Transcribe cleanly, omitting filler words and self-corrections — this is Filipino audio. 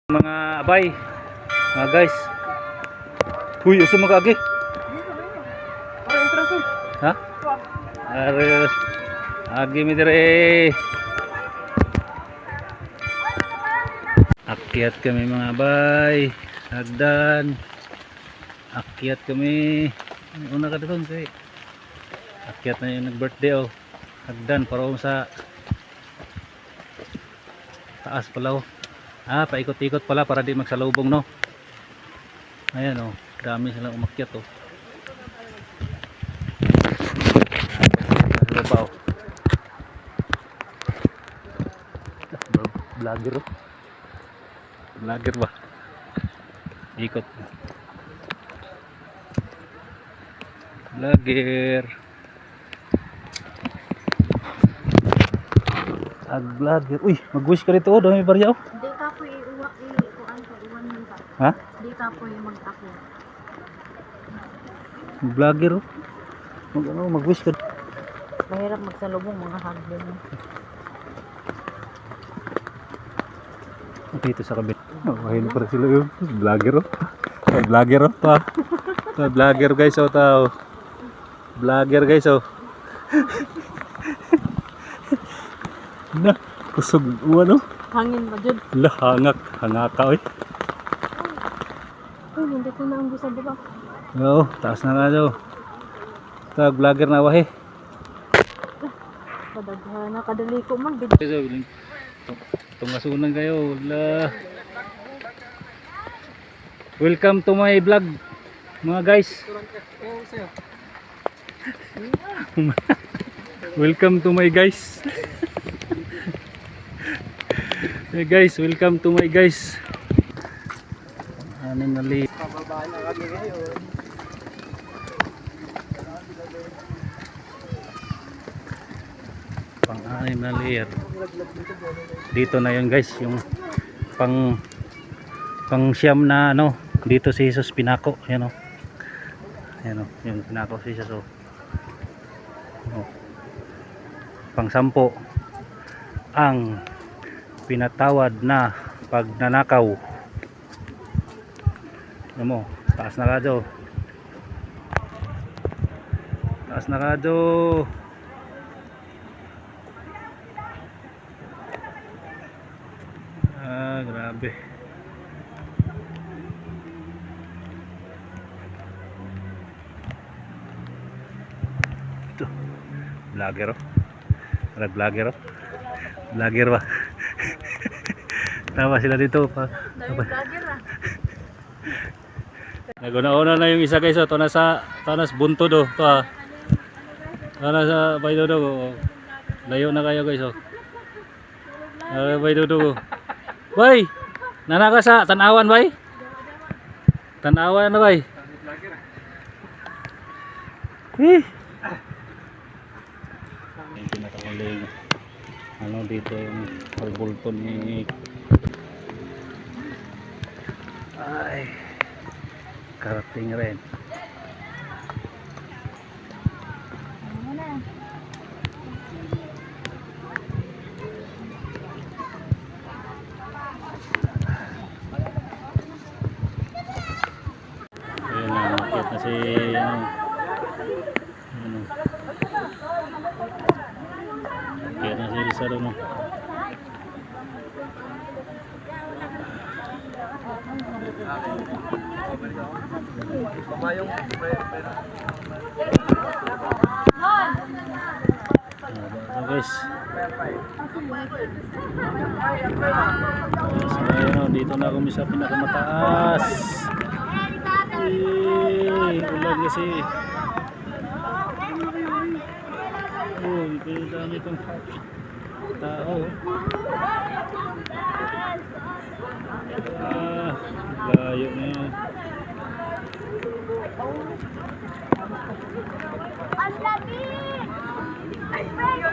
Mga abay, mga guys. Huy, uso mga agi. Ha? Are agi mi dire. Akyat kami mga abay. Hagdan. Akyat kami. Una ka doon kay. Akyat na yung nag-birthday oh. Hagdan para sa taas pala oh. Paikot-ikot pala para di magsalubong no. Ayan oh, dami silang umakyat oh. Ano pa oh. Vlogger oh. Vlogger ba? Ikot. Vlogger. Vlogger. Uy, mag-wish ka rito oh, dami barya oh. Di ka po iwan mo ba? Ha? Di ka po mag-ako. Vlogger oh. Mag-wish ka. Mahirap magsalubong mga hagdan. Dito sa kabila. Ayun para sila yung vlogger oh. Vlogger oh. Vlogger guys oh tao. Vlogger guys oh. Na, kusog ano? Hangin ba dyan? Lah, hangaka oy. Ay, hindi ko na ang gusto ba? Oo, taas na nga daw. Tag vlogger na wahe. Padaghan na kadali ko man. Tungasunan kayo. La. Welcome to my vlog mga guys. Welcome to my guys. Hey guys, welcome to my guys. Anim na li. Pababa na kami ngayon. Pang-anim na layer. Dito na yun guys, yung pang siyam na ano, dito si Jesus pinako, yan o. Yan o, yung pinako si Jesus o. Pang 10 ang pinatawad na pagnanakaw. Ano mo, taas na kadyo. Taas na kadyo. Grabe. Ito, vlogger oh. Vlogger oh. Vlogger ba? Tama sila dito pa. Naguna-una na yung isa guys oh. Ito nasa buntod oh. Ito ah. Ito nasa Baydodog oh. Layo na kayo guys oh. Baydodog oh. Bay! Nanaka sa Tanawan bay? Tanawan na bay? Yung pinakahuling ano dito yung pagbolton ni ay karating rin. Ayun na, nakit na si ano kaya na si Lisa doon guys. So ayun, dito na kami sa pinakamataas. Ulan kasi. Pero dami itong tao. Layo na yun. Ang labi! Ay, tayo!